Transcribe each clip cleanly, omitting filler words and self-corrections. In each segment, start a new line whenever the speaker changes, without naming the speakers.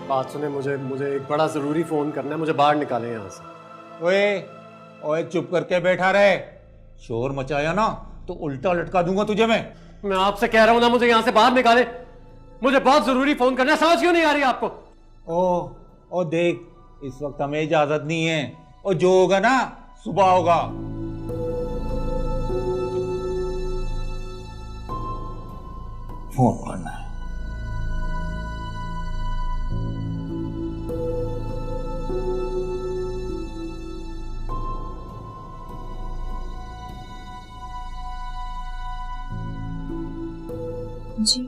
बात सुने, मुझे एक बड़ा जरूरी फोन करना है, मुझे बाहर निकालें यहाँ से।
ओए ओए चुप करके बैठा रहे, शोर मचाया ना तो उल्टा लटका दूंगा तुझे मैं
आपसे कह रहा हूँ ना, मुझे यहाँ से बाहर निकाले, मुझे बहुत जरूरी फोन करना है, समझ क्यों नहीं आ रही आपको?
ओ देख, इस वक्त हमें इजाजत नहीं है, और जो होगा ना सुबह होगा। फोन करना है।
जी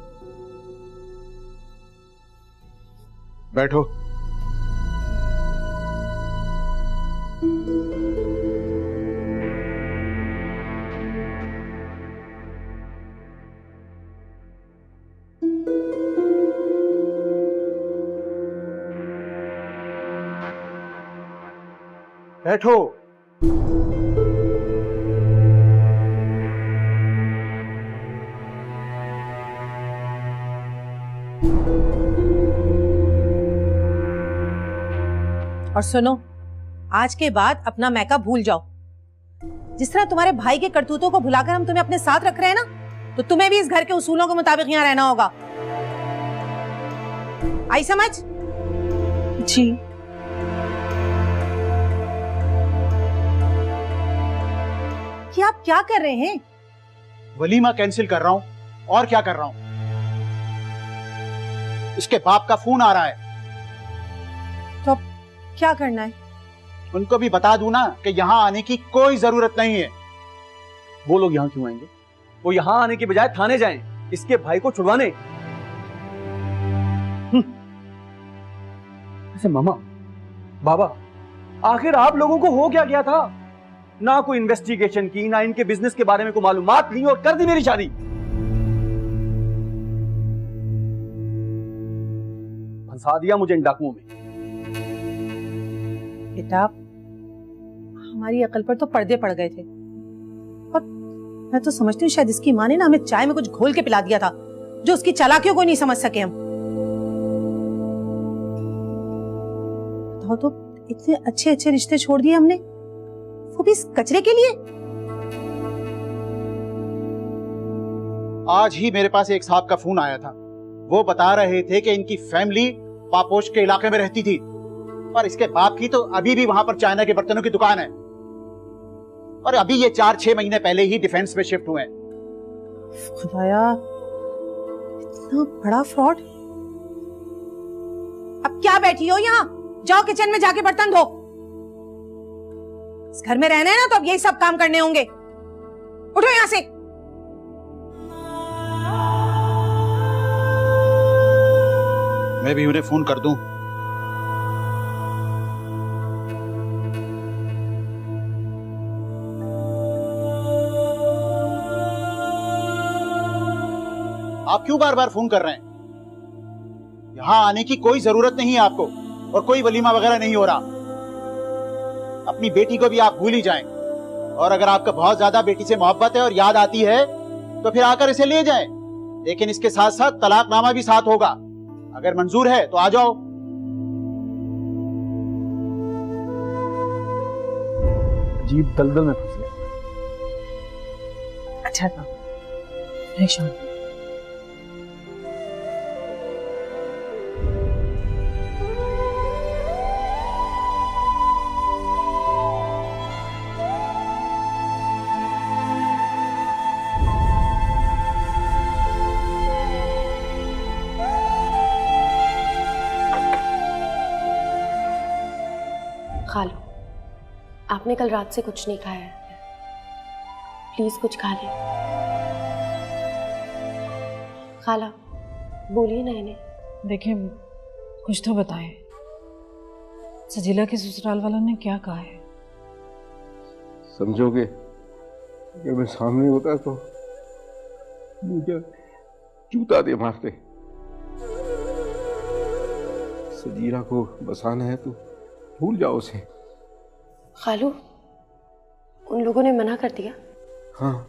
बैठो। बैठो।
और सुनो, आज के बाद अपना मैका भूल जाओ। जिस तरह तुम्हारे भाई के करतूतों को भुलाकर हम तुम्हें अपने साथ रख रहे हैं ना, तो तुम्हें भी इस घर के उसूलों के मुताबिक यहाँ रहना होगा। आई समझ? जी। ये आप क्या कर रहे हैं?
वलीमा कैंसिल कर रहा हूं, और क्या कर रहा हूं? इसके बाप का फोन आ रहा है।
तो क्या करना है?
उनको भी बता दूं ना कि यहाँ आने की कोई जरूरत नहीं है।
वो लोग यहाँ क्यों आएंगे? वो यहाँ आने की बजाय थाने जाएं, इसके भाई को छुड़वाने। ऐसे मामा, बाबा, आखिर आप लोगों को हो क्या गया था? ना कोई इन्वेस्टिगेशन की, ना इनके बिजनेस के बारे में कोई मालूमात ली, और कर दी मेरी शादी। फंसा दिया मुझे इन डाकुओं में।
बेटा, हमारी अकल पर तो पर्दे पड़ गए थे, और मैं तो समझती हूँ शायद इसकी माँ ने ना हमें चाय में कुछ घोल के पिला दिया था, जो उसकी चालाकियों को नहीं समझ सके हम। बताओ तो, इतने अच्छे अच्छे रिश्ते छोड़ दिए हमने, वो भी इस कचरे के लिए।
आज ही मेरे पास एक साहब का फोन आया था। वो बता रहे थे कि इनकी फैमिली पापोश के इलाके में रहती थी, और इसके बाप की तो अभी भी वहां पर चाइना के बर्तनों की दुकान है, और अभी ये 4-6 महीने पहले ही डिफेंस में शिफ्ट हुए हैं।
खुदाया, इतना बड़ा फ्रॉड। अब क्या बैठी हो यहाँ? जाओ किचन में जाके बर्तन धो। इस घर में रहना है ना, तो अब यही सब काम करने होंगे। उठो यहां से।
मैं भी उन्हें फोन कर दूं? आप क्यों बार बार फोन कर रहे हैं? यहां आने की कोई जरूरत नहीं है आपको, और कोई वलीमा वगैरह नहीं हो रहा। अपनी बेटी को भी आप भूल ही जाएं, और अगर आपको बहुत ज्यादा बेटी से मोहब्बत है और याद आती है तो फिर आकर इसे ले जाएं, लेकिन इसके साथ साथ तलाकनामा भी साथ होगा। अगर मंजूर है तो आ जाओ।
अजीब दलदल में फंस गया।
अच्छा था,
खालो, आपने कल रात से कुछ नहीं खाया है, प्लीज कुछ खा लें। खाला, बोलिए ना इन्हें।
देखिए, कुछ तो बताएं, सजीला के ससुराल वालों ने क्या कहा है?
समझोगे, अगर मैं सामने होता तो मुझे जूता दे मारते। सजीला को बसाना है तो भूल जाओ उसे।
खालू, उन लोगों ने मना कर दिया?
हाँ,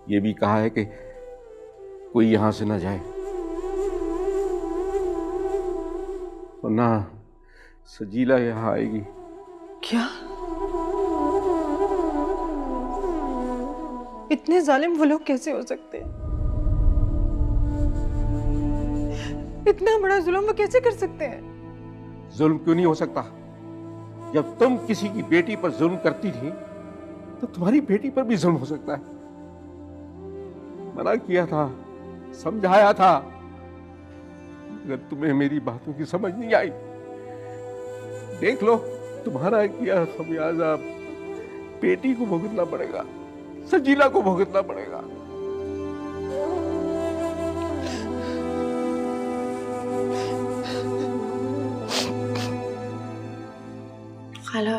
ये भी कहा है कि कोई यहां से ना जाए। वरना सजीला यहाँ आएगी।
क्या? इतने जालिम वो लोग कैसे हो सकते हैं? इतना बड़ा जुल्म वो कैसे कर सकते हैं?
जुल्म क्यों नहीं हो सकता? जब तुम किसी की बेटी पर जुल्म करती थी तो तुम्हारी बेटी पर भी जुल्म हो सकता है। मना किया था, समझाया था, मगर तुम्हें मेरी बातों की समझ नहीं आई। देख लो, तुम्हारा किया खमियाजा बेटी को भुगतना पड़ेगा, सजीला को भुगतना पड़ेगा।
खाला,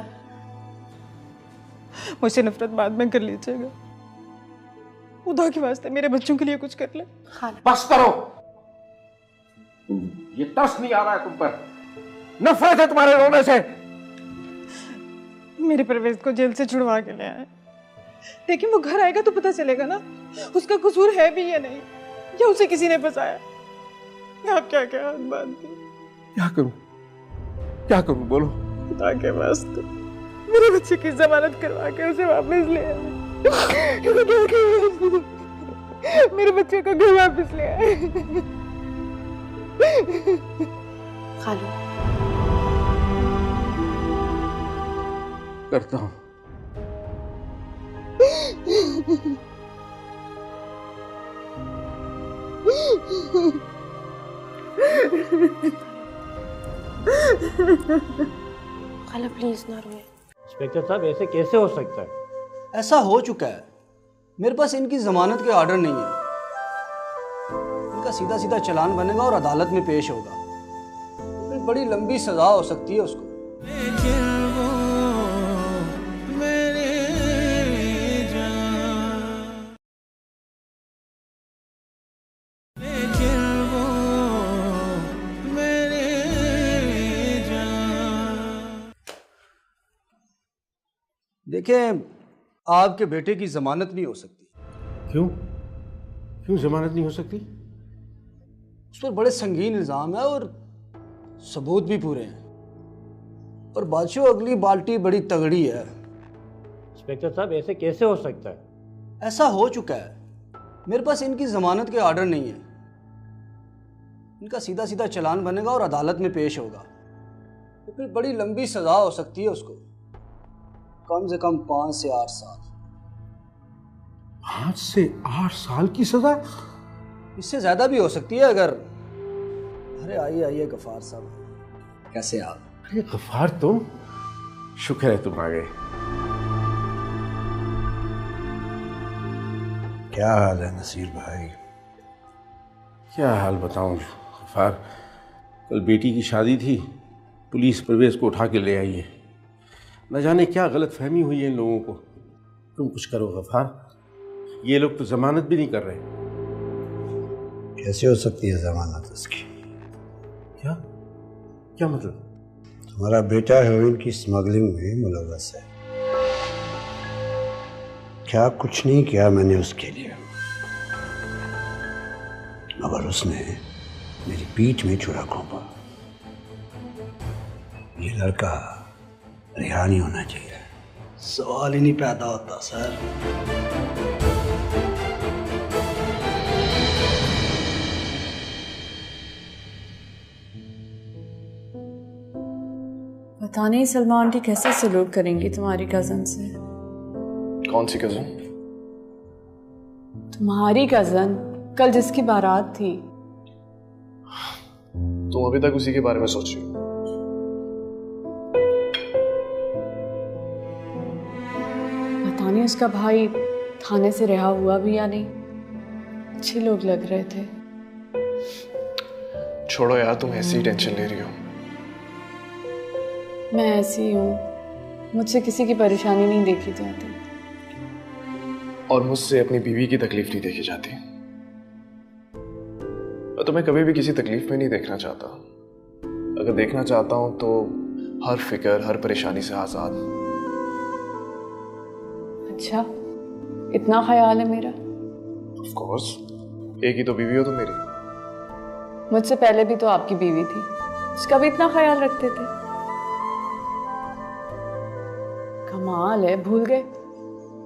मुझसे नफरत बाद में कर लीजिएगा। खुदा के वास्ते मेरे बच्चों के लिए कुछ कर ले।
खाला
बस करो, ये तरस नहीं आ रहा है तुम पर, नफरत है तुम्हारे रोने से।
मेरे परवेज को जेल से छुड़वा के ले आए। देखिए वो घर आएगा तो पता चलेगा ना उसका कसूर है भी या नहीं, या उसे किसी ने फंसाया। आप क्या क्या हाथ बांधते?
क्या करूं, क्या करूं, बोलो।
खुदा के वास्ते मेरे बच्चे की जमानत करवा के उसे वापस ले आए। खुदा के वास्ते मेरे बच्चे को घर वापस ले आए।
खाला,
करता हूं।
खाला प्लीज ना रोए।
इंस्पेक्टर साहब, ऐसे कैसे हो सकता है?
ऐसा हो चुका है। मेरे पास इनकी जमानत के ऑर्डर नहीं है। इनका सीधा सीधा चालान बनेगा और अदालत में पेश होगा। फिर बड़ी लंबी सजा हो सकती है उसको। देखें, आपके बेटे की जमानत नहीं हो सकती।
क्यों? क्यों जमानत नहीं हो सकती?
उस पर बड़े संगीन इल्जाम है और सबूत भी पूरे हैं। पर बादशाह, अगली बाल्टी बड़ी तगड़ी है।
इंस्पेक्टर साहब, ऐसे कैसे हो सकता है?
ऐसा हो चुका है। मेरे पास इनकी जमानत के ऑर्डर नहीं है। इनका सीधा सीधा चालान बनेगा और अदालत में पेश होगा। तो फिर बड़ी लंबी सजा हो सकती है उसको, कम से कम 5 से 8 साल।
5 से 8 साल की सजा?
इससे ज्यादा भी हो सकती है अगर। अरे आइए आइए गफ्फार साहब, कैसे आप?
अरे गफ्फार, तुम, शुक्र है तुम आ गए।
क्या हाल है नसीर भाई?
क्या हाल बताऊं गफ्फार, कल बेटी की शादी थी, पुलिस परवेज को उठा के ले आई है। न जाने क्या गलत फहमी हुई है इन लोगों को। तुम कुछ करो गफ्फार, ये लोग तो जमानत भी नहीं कर रहे।
कैसे हो सकती है जमानत उसकी?
क्या क्या मतलब?
तुम्हारा बेटा हेरोइन की स्मगलिंग में मुलव्वस है। क्या कुछ नहीं किया मैंने उसके लिए, मगर उसने मेरी पीठ में छुरा घोंपा। ये लड़का रिहा नहीं होना चाहिए।
सवाल ही नहीं पैदा होता सर।
पता नहीं सलमा आंटी कैसे सलूक करेंगी तुम्हारी कजन से।
कौन सी कजन?
तुम्हारी कजन, कल जिसकी बारात थी।
तुम अभी तक उसी के बारे में सोच रही हो?
पता नहीं उसका भाई थाने से रिहा हुआ भी या नहीं। अच्छे लोग लग रहे थे।
छोड़ो यार, तुम ऐसी ही टेंशन ले रही हो।
मैं ऐसी हूँ, मुझसे किसी की परेशानी नहीं देखी जाती।
और मुझसे अपनी बीवी की तकलीफ नहीं देखी जाती। मैं तुम्हें कभी भी किसी तकलीफ में नहीं देखना चाहता। अगर देखना चाहता हूं तो हर फिक्र, हर परेशानी से आजाद।
अच्छा, इतना ख्याल है मेरा?
ऑफ कोर्स, एक ही तो बीवी हो तुम मेरी।
मुझसे पहले भी तो आपकी बीवी थी।
उसका भी इतना ख्याल रखते थे। कमाल है, भूल गए।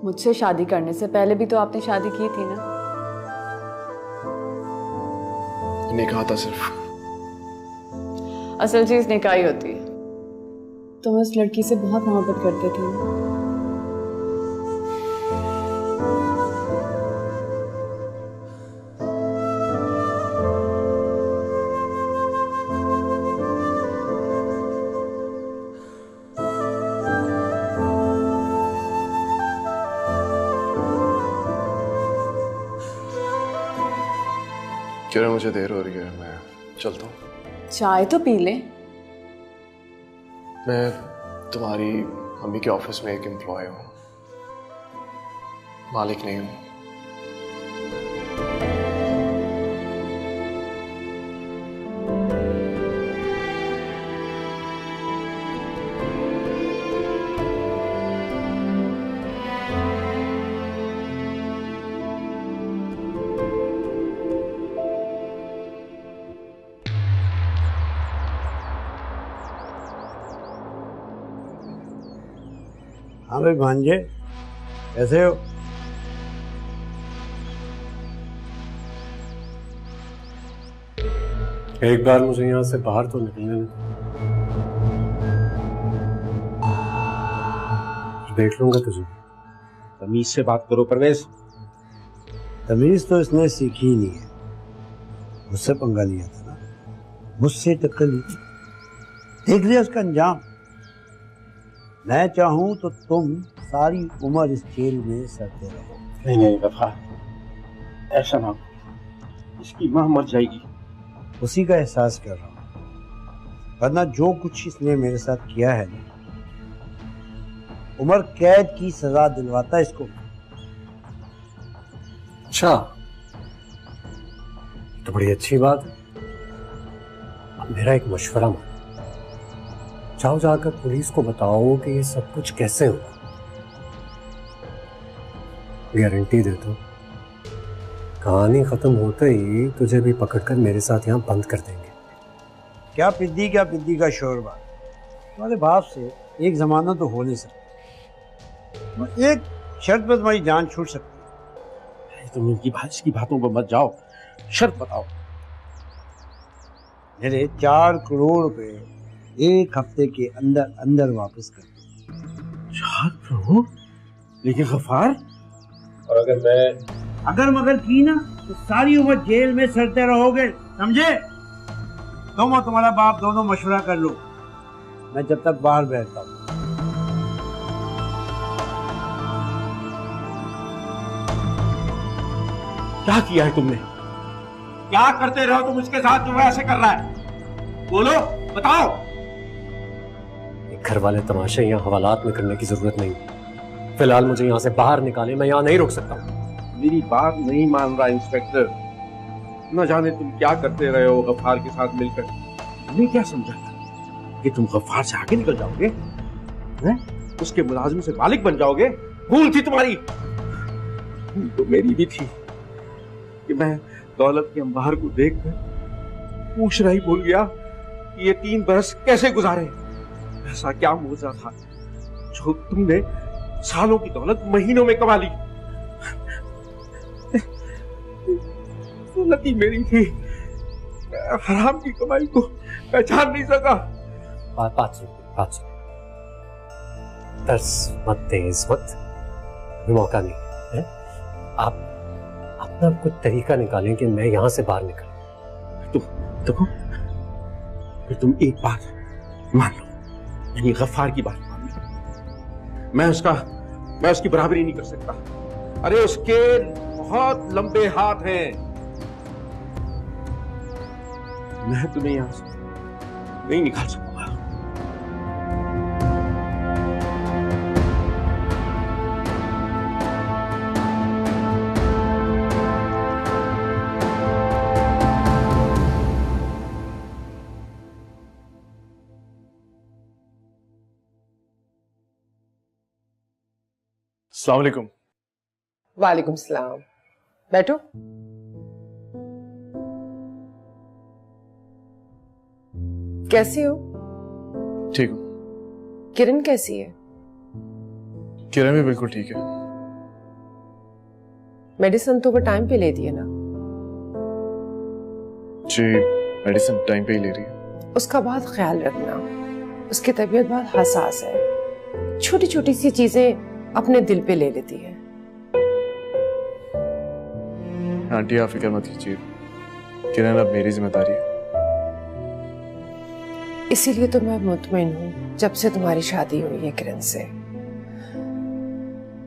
मुझसे शादी करने से पहले भी तो आपने शादी की थी ना।
निकाह था सिर्फ।
असल चीज निकाह ही होती है। तुम उस लड़की से बहुत मोहब्बत करते थे ना।
क्यों मुझे देर हो रही है, मैं चलता हूँ।
चाय तो पी ले।
मैं तुम्हारी मम्मी के ऑफिस में एक एम्प्लॉय हूँ, मालिक नहीं हूँ।
हाँ भाई भांजे, कैसे हो?
एक बार मुझे यहाँ से बाहर तो निकलने दो, देख लूंगा तुझे।
तमीज से बात करो परवेज।
तमीज तो इसने सीखी ही नहीं है। मुझसे पंगा लिया था ना, मुझसे टक्कर ली थी, देख लिया उसका अंजाम। मैं चाहूं तो तुम सारी उम्र इस जेल में सड़ते रहो।
नहीं नहीं गफार, ऐसा ना, इसकी माँ मर जाएगी।
उसी का एहसास कर रहा हूँ, वरना जो कुछ इसने मेरे साथ किया है ना, उम्र कैद की सजा दिलवाता इसको।
अच्छा, तो बड़ी अच्छी बात है। अब मेरा एक मशवरा मानो, जाओ जाकर पुलिस को बताओ कि ये सब कुछ कैसे हुआ। गारंटी देता हूं, कहानी खत्म होते ही तुझे भी पकड़कर मेरे साथ यहाँ बंद कर देंगे।
क्या पिद्दी का शोरबा। तुम्हारे बाप से एक जमाना तो हो नहीं सकता, एक शर्त पर तुम्हारी जान छूट सकती है।
तुम इनकी की बातों पर मत जाओ, शर्त बताओ।
मेरे 4 करोड़ रुपए एक हफ्ते के अंदर अंदर वापस कर दो।
4 करोड़? लेकिन गफार, और
अगर मगर की ना तो सारी उम्र जेल में सड़ते रहोगे, समझे? तुम और तुम्हारा बाप दोनों मशवरा कर लो, मैं जब तक बाहर बैठता हूँ।
क्या किया है तुमने? क्या करते रहो तुम इसके साथ जो ऐसे कर रहा है? बोलो, बताओ।
घर वाले तमाशे यहाँ हवालात में करने की जरूरत नहीं। फिलहाल मुझे यहाँ से बाहर निकाले, मैं यहाँ नहीं रुक सकता।
मेरी बात नहीं मान रहा इंस्पेक्टर। न जाने तुम क्या करते रहे हो गफ्फार के साथ मिलकर। तुमने क्या समझा था कि तुम गफ्फार से आगे निकल जाओगे, हैं? उसके मुलाजिम से मालिक बन जाओगे? भूल थी तुम्हारी। भूल तो मेरी भी थी कि मैं दौलत के अंबार को देखकर पूछना ही भूल गया कि ये 3 बरस कैसे गुजारे। ऐसा क्या मौजा था जो तुमने सालों की दौलत महीनों में कमा ली। दौलत ही मेरी थी, हराम की कमाई को पहचान नहीं सका।
बात सुन। तरस मत, तेज मत, मौका नहीं है। आप अपना कुछ तरीका निकालें कि मैं यहाँ से बाहर निकलूं।
तुम एक बात मान लो, यानी गफ्फार की बात मान लो। मैं उसकी बराबरी नहीं कर सकता। अरे उसके बहुत लंबे हाथ हैं। मैं तुम्हें यहां से नहीं निकाल सकूंगा।
अस्सलाम वालेकुम।
वालेकुम सलाम। बैठो। कैसे हो?
ठीक हूँ।
किरण कैसी है?
किरण भी बिल्कुल ठीक है।
मेडिसिन तो वो टाइम पे ले दिए ना?
जी मेडिसिन टाइम पे ही ले रही है।
उसका बहुत ख्याल रखना, उसकी तबीयत बहुत हसास है, छोटी छोटी सी चीजें अपने दिल पे ले लेती है।
आंटी आप फिक्र मत कीजिए, किरण अब मेरी जिम्मेदारी है।
इसीलिए तो मैं मुतमईन हूँ जब से तुम्हारी शादी हुई है किरण से।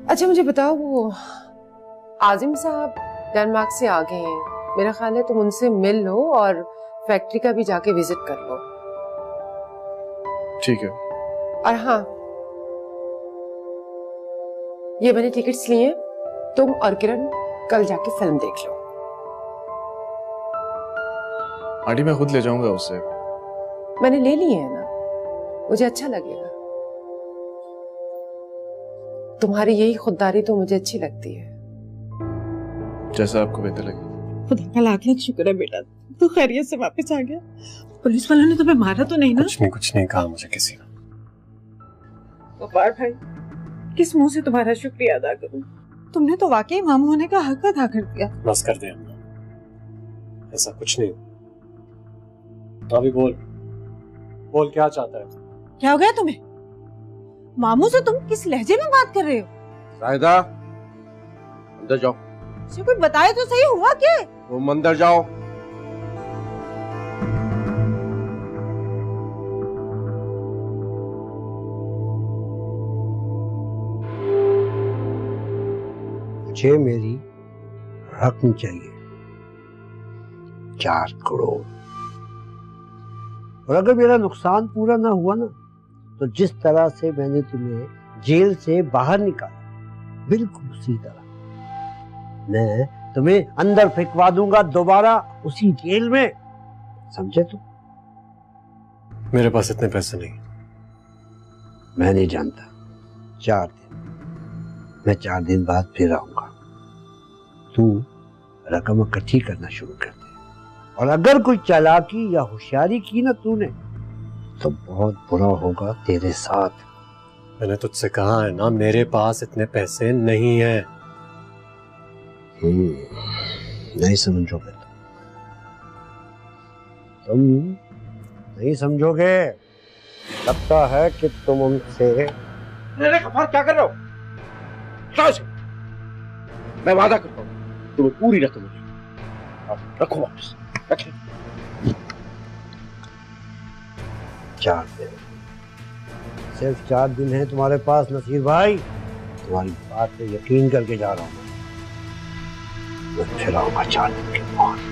अच्छा मुझे बताओ, वो आजिम साहब डेनमार्क से आ गए हैं, मेरा ख्याल है तुम उनसे मिल लो और फैक्ट्री का भी जाके विजिट कर लो।
ठीक है।
और हाँ, ये मैंने टिकट्स लिए, तुम और किरण कल जाके फिल्म देख लो।
आंटी मैं खुद ले जाऊंगा उससे।
मैंने ले लिए है ना, मुझे अच्छा लगेगा। तुम्हारी यही खुददारी तो मुझे अच्छी लगती है।
जैसा आपको बेहतर लगे।
खुदा का लाख लाख शुक्र है बेटा, तू खैरियत से वापस आ गया। पुलिस वालों ने तुम्हें मारा तो नहीं ना?
कुछ नहीं कहा मुझे किसी ने।
गफ्फार भाई, किस मुंह से तुम्हारा शुक्रिया अदा करूं? तुमने तो वाकई मामू होने का हक अदा कर दिया।
बस कर दे अम्मा, ऐसा कुछ नहीं। तो अभी बोल क्या चाहता है?
क्या हो गया तुम्हें? मामू से तुम किस लहजे में बात कर रहे हो?
साहिदा अंदर जाओ।
मुझे कोई बताए तो सही, हुआ क्या?
तुम अंदर जाओ।
मुझे मेरी रकम चाहिए, 4 करोड़। और अगर मेरा नुकसान पूरा ना हुआ ना, तो जिस तरह से मैंने तुम्हें जेल से बाहर निकाला, बिल्कुल उसी तरह मैं तुम्हें अंदर फेंकवा दूंगा दोबारा उसी जेल में, समझे तुम?
मेरे पास इतने पैसे नहीं।
मैं नहीं जानता। 4 दिन, मैं 4 दिन बाद फिर आऊंगा। तू रकम इकट्ठी करना शुरू कर दे, और अगर कोई चालाकी या होशियारी की ना तूने, तो बहुत बुरा होगा तेरे साथ।
मैंने तुझसे कहा है ना, मेरे पास इतने पैसे नहीं हैं।
नहीं समझोगे तुम नहीं समझोगे। लगता है कि तुम उनसे।
अरे गफ्फार क्या कर रहे हो? मैं वादा करता हूँ तुम्हें पूरी रकम मिलेगी। रखो वापस, रखें।
4 दिन, सिर्फ 4 दिन है तुम्हारे पास नसीर भाई। तुम्हारी बात पे यकीन करके जा रहा हूँ। मैं फिर आऊंगा 4 दिन के बाद।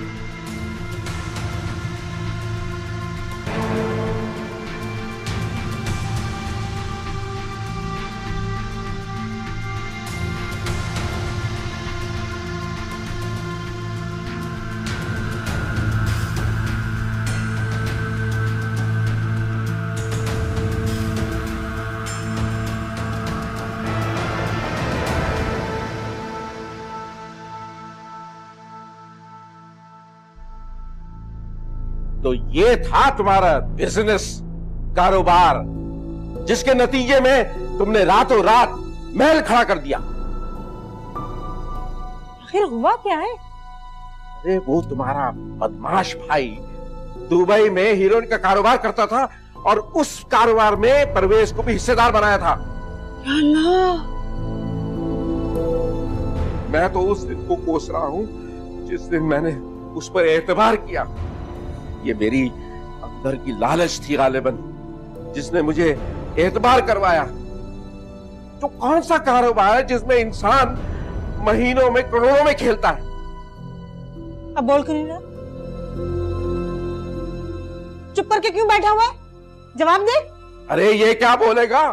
तो ये था तुम्हारा बिजनेस, कारोबार, जिसके नतीजे में तुमने रातों रात महल खड़ा कर दिया।
आखिर हुआ क्या है?
अरे वो तुम्हारा बदमाश भाई दुबई में हीरोइन का कारोबार करता था, और उस कारोबार में परवेज को भी हिस्सेदार बनाया था।
या अल्लाह!
मैं तो उस दिन को कोस रहा हूं जिस दिन मैंने उस पर एतबार किया। ये मेरी अंदर की लालच थी गालिबन, जिसने मुझे एतबार करवाया। तो कौन सा कारोबार है जिसमें इंसान महीनों में करोड़ों में खेलता है?
अब बोल क्यों नहीं रहा? चुप करके क्यों बैठा हुआ है? जवाब दे।
अरे ये क्या बोलेगा?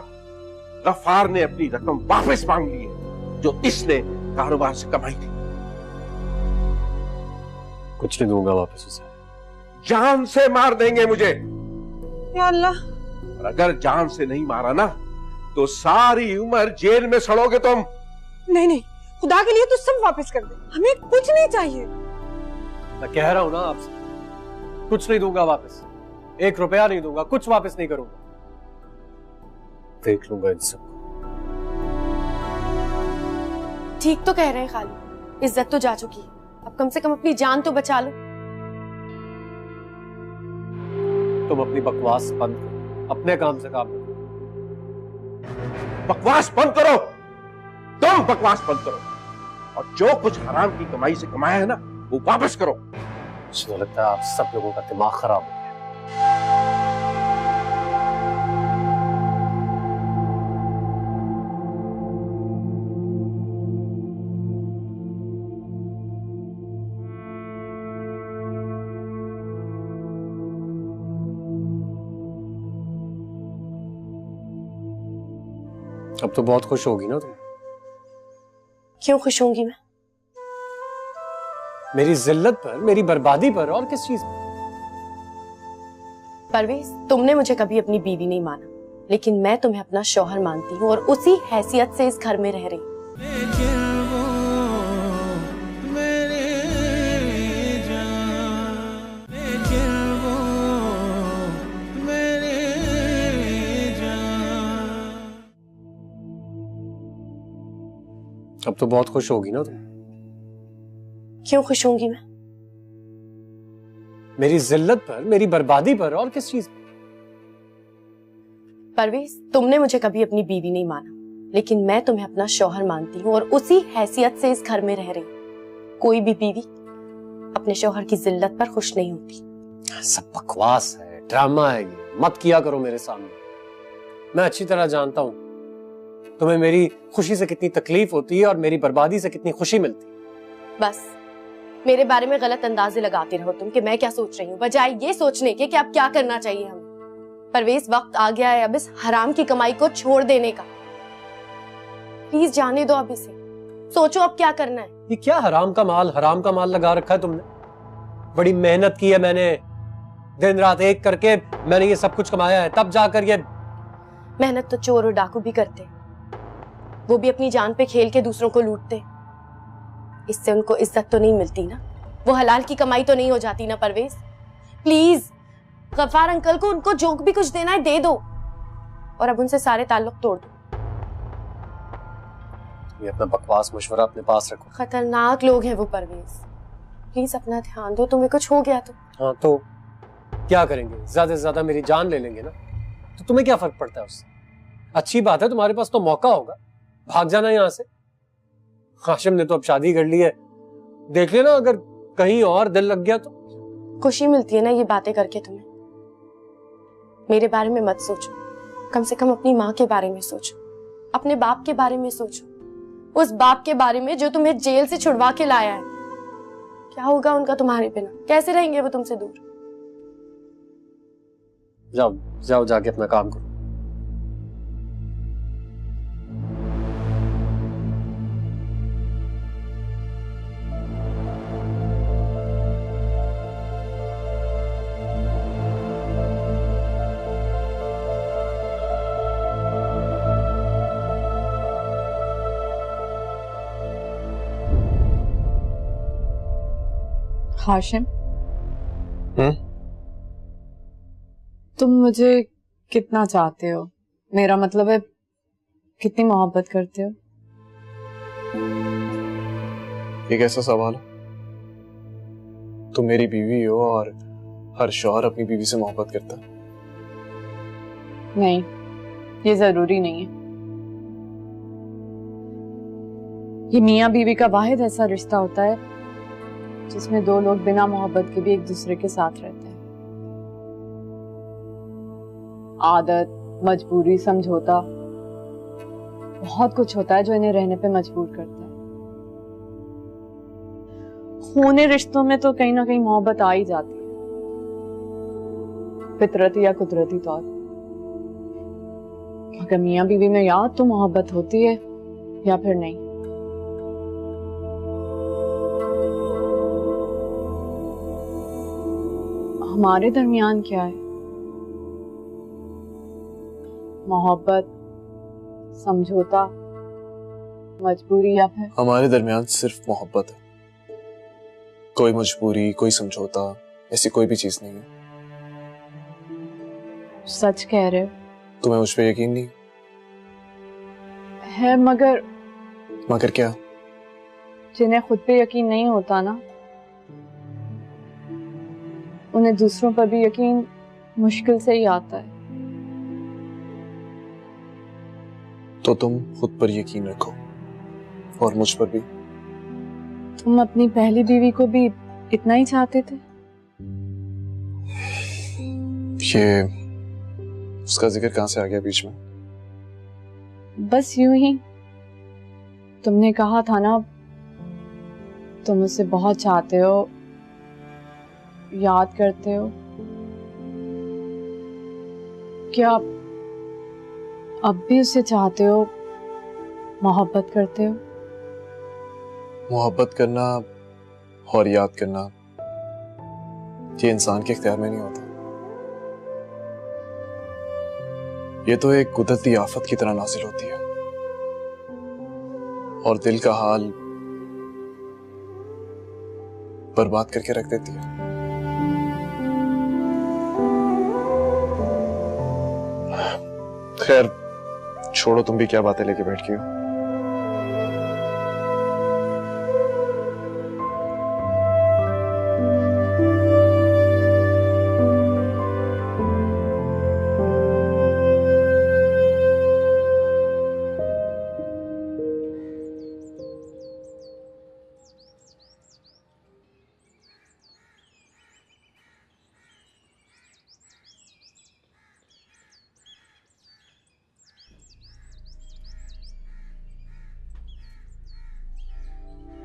गफ्फार ने अपनी रकम वापस मांग ली है जो इसने कारोबार से कमाई थी।
कुछ नहीं दूंगा वापस उसे।
जान से मार देंगे मुझे।
या अल्लाह!
और अगर जान से नहीं मारा ना, तो सारी उम्र जेल में सड़ोगे तुम।
नहीं नहीं, खुदा के लिए तो सब वापस कर दे, हमें कुछ नहीं चाहिए।
मैं कह रहा हूं ना आपसे, कुछ नहीं दूंगा वापस। 1 रुपया नहीं दूंगा, कुछ वापस नहीं करूंगा। देख लूंगा इन सब।
ठीक तो कह रहे हैं खाली, इज्जत तो जा चुकी है, अब कम से कम अपनी जान तो बचा लो।
तुम अपनी बकवास बंद करो, अपने काम से काम करो।
बकवास बंद करो, तुम बकवास बंद करो, और जो कुछ हराम की कमाई से कमाया है ना वो वापस करो।
मुझे लगता है आप सब लोगों का दिमाग खराब हो गया। अब तो बहुत खुश होगी ना तुम?
क्यों खुश होंगी मैं?
मेरी जिल्लत पर, मेरी बर्बादी पर, और किस चीज पर?
परवेज, तुमने मुझे कभी अपनी बीवी नहीं माना, लेकिन मैं तुम्हें अपना शौहर मानती हूँ और उसी हैसियत से इस घर में रह रही हूँ।
अब तो बहुत खुश होगी ना तुम?
क्यों खुश होंगी मैं?
मेरी जिल्लत पर, मेरी बर्बादी पर, और किस चीज पर?
परवेज, तुमने मुझे कभी अपनी बीवी नहीं माना, लेकिन मैं तुम्हें अपना शौहर मानती हूँ और उसी हैसियत से इस घर में रह रही हूँ। कोई भी बीवी अपने शौहर की जिल्लत पर खुश नहीं होती।
सब बकवास है, ड्रामा है, ये मत किया करो मेरे सामने। मैं अच्छी तरह जानता हूं तुम्हें मेरी खुशी से कितनी तकलीफ होती है और मेरी बर्बादी से कितनी खुशी मिलती है।
बस मेरे बारे में गलत अंदाजे लगाते रहो तुम कि मैं क्या सोच रही हूँ, बजाय ये सोचने के कि अब क्या करना चाहिए हमें। परवेज, वक्त आ गया है अब इस हराम की कमाई को छोड़ देने का। प्लीज जाने दो अब इसे, सोचो अब क्या करना है।
ये क्या हराम का माल लगा रखा है तुमने? बड़ी मेहनत की है मैंने, दिन रात एक करके मैंने ये सब कुछ कमाया है, तब जाकर ये।
मेहनत तो चोर और डाकू भी करते, वो भी अपनी जान पे खेल के दूसरों को लूटते। इससे उनको इज्जत तो नहीं मिलती ना, वो हलाल की कमाई तो नहीं हो जाती ना। परवेज प्लीज, गफ्फार अंकल को उनको जो भी कुछ देना है दे दो और अब उनसे सारे ताल्लुक तोड़ दो।
ये अपना बकवास मशवरा अपने पास रखो।
खतरनाक लोग हैं वो परवेज, प्लीज अपना ध्यान दो। तुम्हें कुछ हो गया तो?
हाँ तो क्या करेंगे, ज्यादा से ज्यादा मेरी जान ले लेंगे ना, तो तुम्हें क्या फर्क पड़ता है उससे? अच्छी बात है, तुम्हारे पास तो मौका होगा, भाग जाना यहाँ से। हाशिम ने तो अब शादी कर ली है, देख लेना अगर कहीं और दिल लग गया तो।
खुशी मिलती है ना ये बातें करके तुम्हें? मेरे बारे में मत सोचो, कम से कम अपनी माँ के बारे में सोचो, अपने बाप के बारे में सोचो, उस बाप के बारे में जो तुम्हें जेल से छुड़वा के लाया है। क्या होगा उनका तुम्हारे बिना? कैसे रहेंगे वो तुमसे दूर?
जाओ जाओ, जाके अपना काम करो।
हाशिम, तुम मुझे कितना चाहते हो? मेरा मतलब है कितनी मोहब्बत करते हो?
ये कैसा सवाल है? तुम मेरी बीवी हो और हर शौहर अपनी बीवी से मोहब्बत करता है।
नहीं, ये जरूरी नहीं है। ये मियाँ बीवी का वाहिद ऐसा रिश्ता होता है जिसमें दो लोग बिना मोहब्बत के भी एक दूसरे के साथ रहते हैं। आदत, मजबूरी, समझौता, बहुत कुछ होता है जो इन्हें रहने पे मजबूर करता है। खूनी रिश्तों में तो कहीं ना कहीं मोहब्बत आ ही जाती है, फितरती या कुदरती तौर पर। अगर मियाँ बीवी में या तो मोहब्बत होती है या फिर नहीं। हमारे दरमियान क्या है? मोहब्बत, समझौता, मजबूरी या फिर?
हमारे दरमियान सिर्फ मोहब्बत है, कोई मजबूरी, कोई समझौता, ऐसी कोई भी चीज नहीं है।
सच कह रहे हो?
तुम्हें मुझ पे यकीन नहीं
है, मगर
मगर क्या?
जिन्हें खुद पे यकीन नहीं होता ना, उन्हें दूसरों पर भी यकीन मुश्किल से ही आता है।
तो तुम खुद पर यकीन रखो और मुझ पर भी।
तुम अपनी पहली बीवी को भी इतना ही चाहते थे?
ये उसका जिक्र कहां से आ गया बीच में?
बस यूं ही। तुमने कहा था ना तुम उसे बहुत चाहते हो, याद करते हो। क्या अब भी उसे चाहते हो, मोहब्बत करते हो?
मोहब्बत करना और याद करना ये इंसान के इख्तियार में नहीं होता। ये तो एक कुदरती आफत की तरह नाजिल होती है और दिल का हाल बर्बाद करके रख देती है। खैर छोड़ो, तुम भी क्या बातें लेके बैठ गई हो।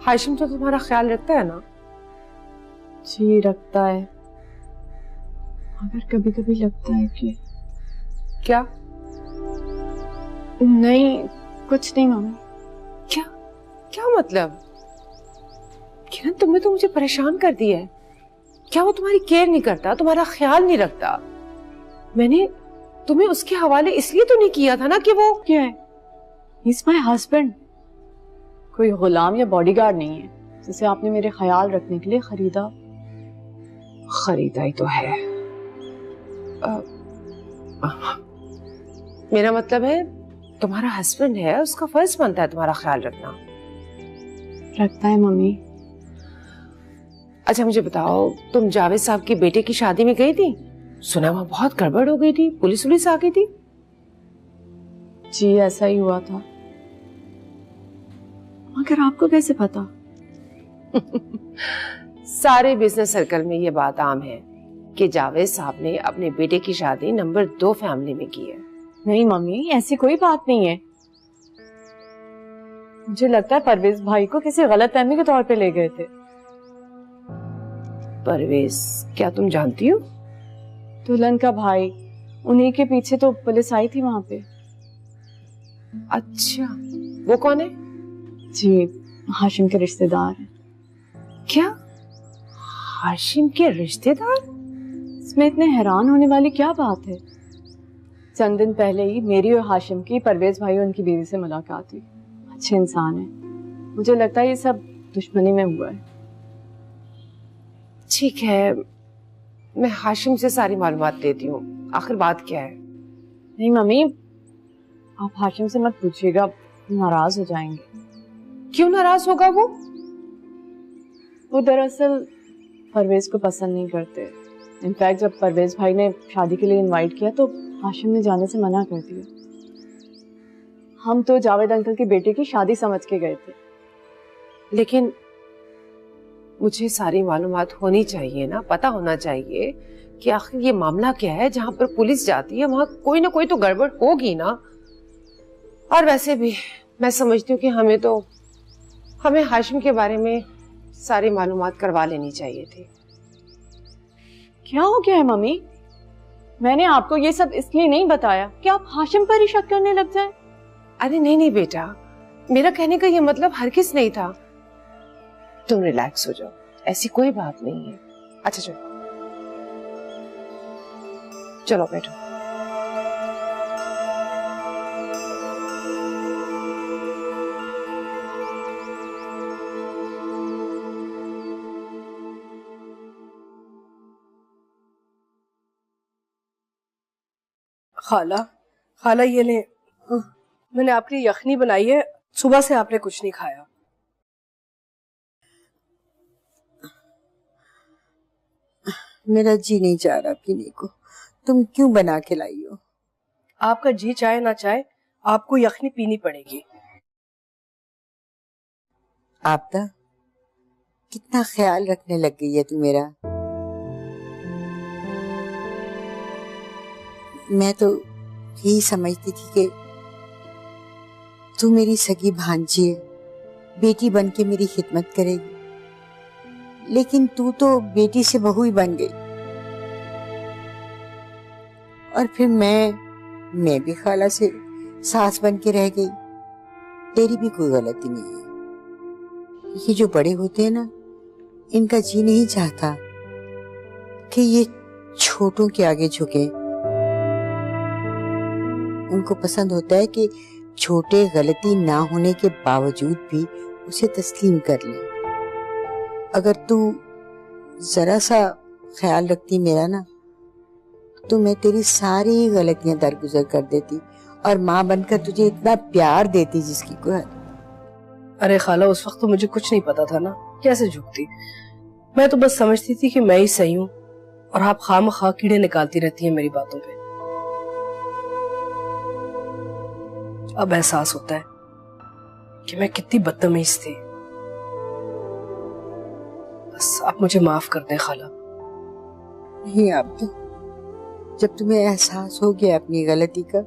हाशिम तो तुम्हारा ख्याल रखता है ना?
जी रखता है, मगर कभी कभी लगता है कि
क्या?
नहीं, कुछ नहीं मम्मी।
क्या क्या मतलब? किरण, तुमने तो मुझे परेशान कर दिया है। क्या वो तुम्हारी केयर नहीं करता, तुम्हारा ख्याल नहीं रखता? मैंने तुम्हें उसके हवाले इसलिए तो नहीं किया था ना कि वो
क्या है? He's my husband। कोई गुलाम या बॉडीगार्ड नहीं है जिसे आपने मेरे ख्याल रखने के लिए खरीदा।
खरीदा ही तो है। मेरा मतलब है तुम्हारा हस्बैंड है, उसका फर्ज बनता है तुम्हारा ख्याल रखना।
रखता है मम्मी।
अच्छा मुझे बताओ, तुम जावेद साहब के बेटे की शादी में गई थी? सुना वहां बहुत गड़बड़ हो गई थी, पुलिस आ गई थी।
जी ऐसा ही हुआ था, मगर आपको कैसे पता?
सारे बिजनेस सर्कल में ये बात आम है कि जावेद साहब ने अपने बेटे की शादी नंबर 2 फैमिली में की है।
नहीं मम्मी, ऐसी कोई बात नहीं है। मुझे लगता है परवेज भाई को किसी गलतफहमी के तौर पे ले गए थे।
परवेज? क्या तुम जानती हो?
दुल्हन का भाई, उन्हीं के पीछे तो पुलिस आई थी वहां पे।
अच्छा, वो कौन है?
जी हाशिम के रिश्तेदार हैं।
क्या? हाशिम के रिश्तेदार?
इसमें इतने हैरान होने वाली क्या बात है? चंद दिन पहले ही मेरी और हाशिम की परवेज भाई और उनकी बीवी से मुलाकात हुई। अच्छे इंसान है। मुझे लगता है ये सब दुश्मनी में हुआ है।
ठीक है, मैं हाशिम से सारी मालूमात लेती हूँ। आखिर बात क्या है?
नहीं मम्मी, आप हाशिम से मत पूछिएगा, नाराज हो जाएंगे।
क्यों नाराज होगा वो?
वो दरअसल परवेज को पसंद नहीं करते। इनफैक्ट जब परवेज भाई ने शादी के लिए इनवाइट किया तो हाशिम ने जाने से मना कर दिया। हम तो जावेद अंकल के बेटे की शादी समझ के गए थे।
लेकिन मुझे सारी मालूमात होनी चाहिए ना, पता होना चाहिए कि आखिर ये मामला क्या है। जहां पर पुलिस जाती है वहां कोई ना कोई तो गड़बड़ होगी ना। और वैसे भी मैं समझती हूँ कि हमें हाशिम के बारे में सारी मालूमात करवा लेनी चाहिए थी।
क्या हो गया है मम्मी? मैंने आपको ये सब इसलिए नहीं बताया कि आप हाशिम पर ही शक करने लग जाए।
अरे नहीं नहीं बेटा, मेरा कहने का ये मतलब हरगिज नहीं था। तुम रिलैक्स हो जाओ, ऐसी कोई बात नहीं है। अच्छा चलो बैठो।
खाला, खाला ये ले, मैंने आपके लिए यखनी बनाई है, सुबह से आपने कुछ नहीं खाया।
मेरा जी नहीं चाह रहा पीने को, तुम क्यों बना के लाई हो?
आपका जी चाहे ना चाहे आपको यखनी पीनी पड़ेगी।
आपदा, कितना ख्याल रखने लग गई है तू मेरा। मैं तो यही समझती थी कि तू मेरी सगी भांजी है, बेटी बन के मेरी खिदमत करेगी, लेकिन तू तो बेटी से बहू ही बन गई। और फिर मैं भी खाला से सास बन के रह गई। तेरी भी कोई गलती नहीं है। ये जो बड़े होते हैं ना, इनका जी नहीं चाहता कि ये छोटों के आगे झुके। उनको पसंद होता है कि छोटे गलती ना होने के बावजूद भी उसे तस्लीम कर ले। अगर तू जरा सा ख्याल रखती मेरा ना, तो मैं तेरी सारी गलतियां दरगुजर कर देती और माँ बनकर तुझे इतना प्यार देती जिसकी कोई हद।
अरे खाला, उस वक्त तो मुझे कुछ नहीं पता था ना, कैसे झुकती। मैं तो बस समझती थी कि मैं ही सही हूँ और आप खामखा कीड़े निकालती रहती हैं मेरी बातों पे। अब एहसास होता है कि मैं कितनी बदतमीज थी। बस आप मुझे माफ कर दें खाला।
नहीं आप तो, जब तुम्हें एहसास हो गया अपनी गलती का,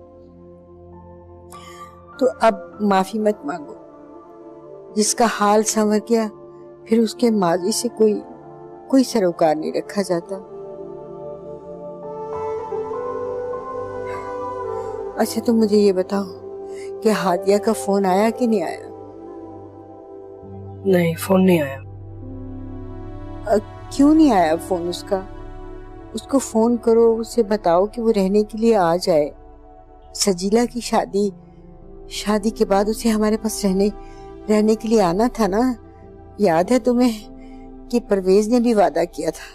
तो अब माफी मत मांगो। जिसका हाल संवर गया, फिर उसके माजी से कोई सरोकार नहीं रखा जाता। अच्छा तुम मुझे ये बताओ कि हादिया का फोन आया कि नहीं आया?
नहीं, फोन नहीं आया।
क्यों नहीं आया फोन उसका? उसको फोन करो, उसे बताओ कि वो रहने के लिए आ जाए। सजीला की शादी के बाद उसे हमारे पास रहने के लिए आना था ना। याद है तुम्हें कि परवेज ने भी वादा किया था।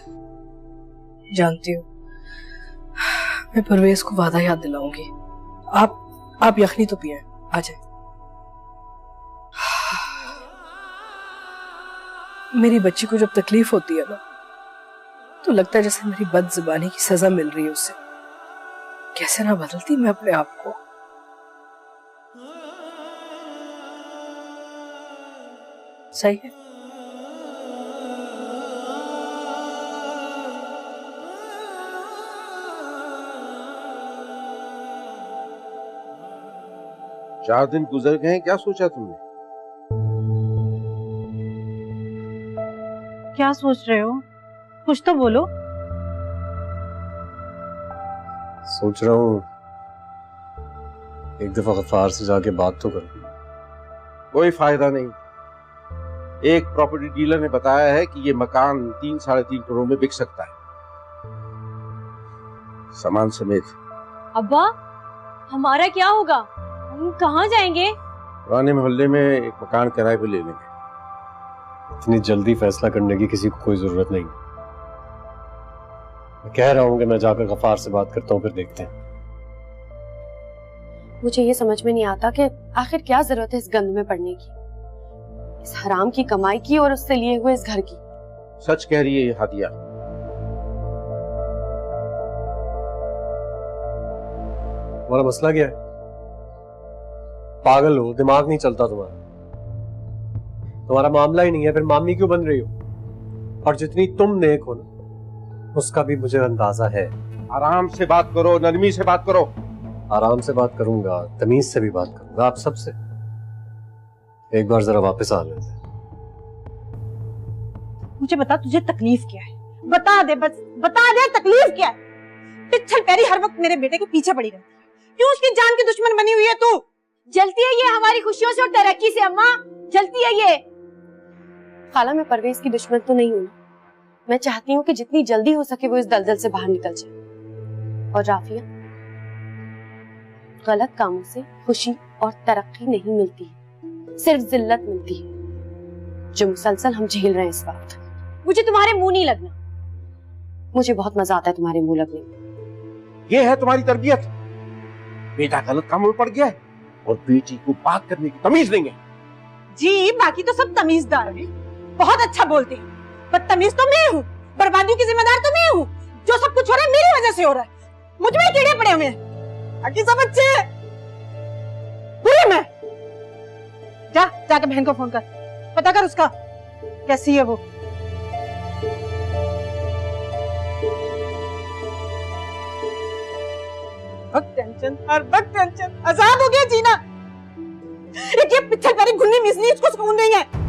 जानती हूँ, मैं परवेज को वादा याद दिलाऊंगी। आप यखनी तो पिए, आ जाए। मेरी बच्ची को जब तकलीफ होती है ना, तो लगता है जैसे मेरी बदजुबानी की सजा मिल रही है उसे। कैसे ना बदलती मैं अपने आप को। सही है।
चार दिन गुजर गए, क्या सोचा तुमने?
क्या सोच रहे हो? कुछ तो बोलो।
सोच रहा हूँ एक दफा गफ्फार से जाके बात तो करूं।
कोई फायदा नहीं। एक प्रॉपर्टी डीलर ने बताया है कि ये मकान 3-3.5 करोड़ में बिक सकता है, सामान समेत।
अब्बा, हमारा क्या होगा? हम कहाँ जाएंगे?
पुराने मोहल्ले में एक मकान किराए पे ले लेंगे।
इतनी जल्दी फैसला करने की किसी को कोई जरूरत नहीं। मैं कह रहा हूँ कि मैं जाकर गफ्फार से बात करता हूँ, फिर देखते हैं।
मुझे ये समझ में नहीं आता कि आखिर क्या जरूरत है इस गंद में पड़ने की, इस हराम की कमाई की और उससे लिए हुए इस घर की।
सच कह रही है ये हादिया।
तुम्हारा मसला क्या है? पागल हो? दिमाग नहीं चलता तुम्हारा? तुम्हारा मामला ही नहीं है, फिर मामी क्यों बन रही हो? और जितनी तुम नेक हो ना, उसका भी मुझे अंदाजा है।
आराम से बात करो, नरमी से बात करो।
आराम से बात करूंगा, तमीज से भी बात करूंगा आप सबसे। एक बार जरा वापस आ लेते।
मुझे बता, तुझे तकलीफ क्या है? बता दे, बस बता दे, तकलीफ क्या है? पिछल पैरी हर वक्त मेरे बेटे के पीछे पड़ी रहती है। क्यों उसकी जान की दुश्मन बनी हुई है तू?
जलती है ये हमारी खुशियों से और तरक्की से अम्मा, जलती है ये।
खाला, मैं परवेज की दुश्मन तो नहीं हूं। मैं चाहती हूँ कि जितनी जल्दी हो सके वो इस दलदल से बाहर निकल जाए। और राफिया, गलत कामों से खुशी और तरक्की नहीं मिलती है, सिर्फ जिल्लत मिलती है, जो मुसलसल हम झेल रहे हैं इस वक्त।
मुझे तुम्हारे मुंह नहीं लगना।
मुझे बहुत मजा आता है तुम्हारे मुंह लगने में।
ये है तुम्हारी तरबियत? बेटा गलत काम में पड़ गया है और बेटी को बात करने की तमीज नहीं है।
जी बाकी तो सब तमीजदार हैं, बहुत अच्छा बोलते हैं, पर तमीज तो मैं हूँ, बर्बादियों की जिम्मेदार तो मैं हूँ। जो सब कुछ हो रहा है मेरी वजह से हो रहा है, मुझ में कीड़े पड़े हुए हैं, बाकी सब अच्छे हैं। बुरी मैं जाके बहन को फोन कर, पता कर उसका कैसी है वो। वक्त टेंशन, हर वक्त टेंशन, अजाब हो गया जीना। एक ये पिछल पैरी घुलनी मिसनी, इसको सुकून नहीं है।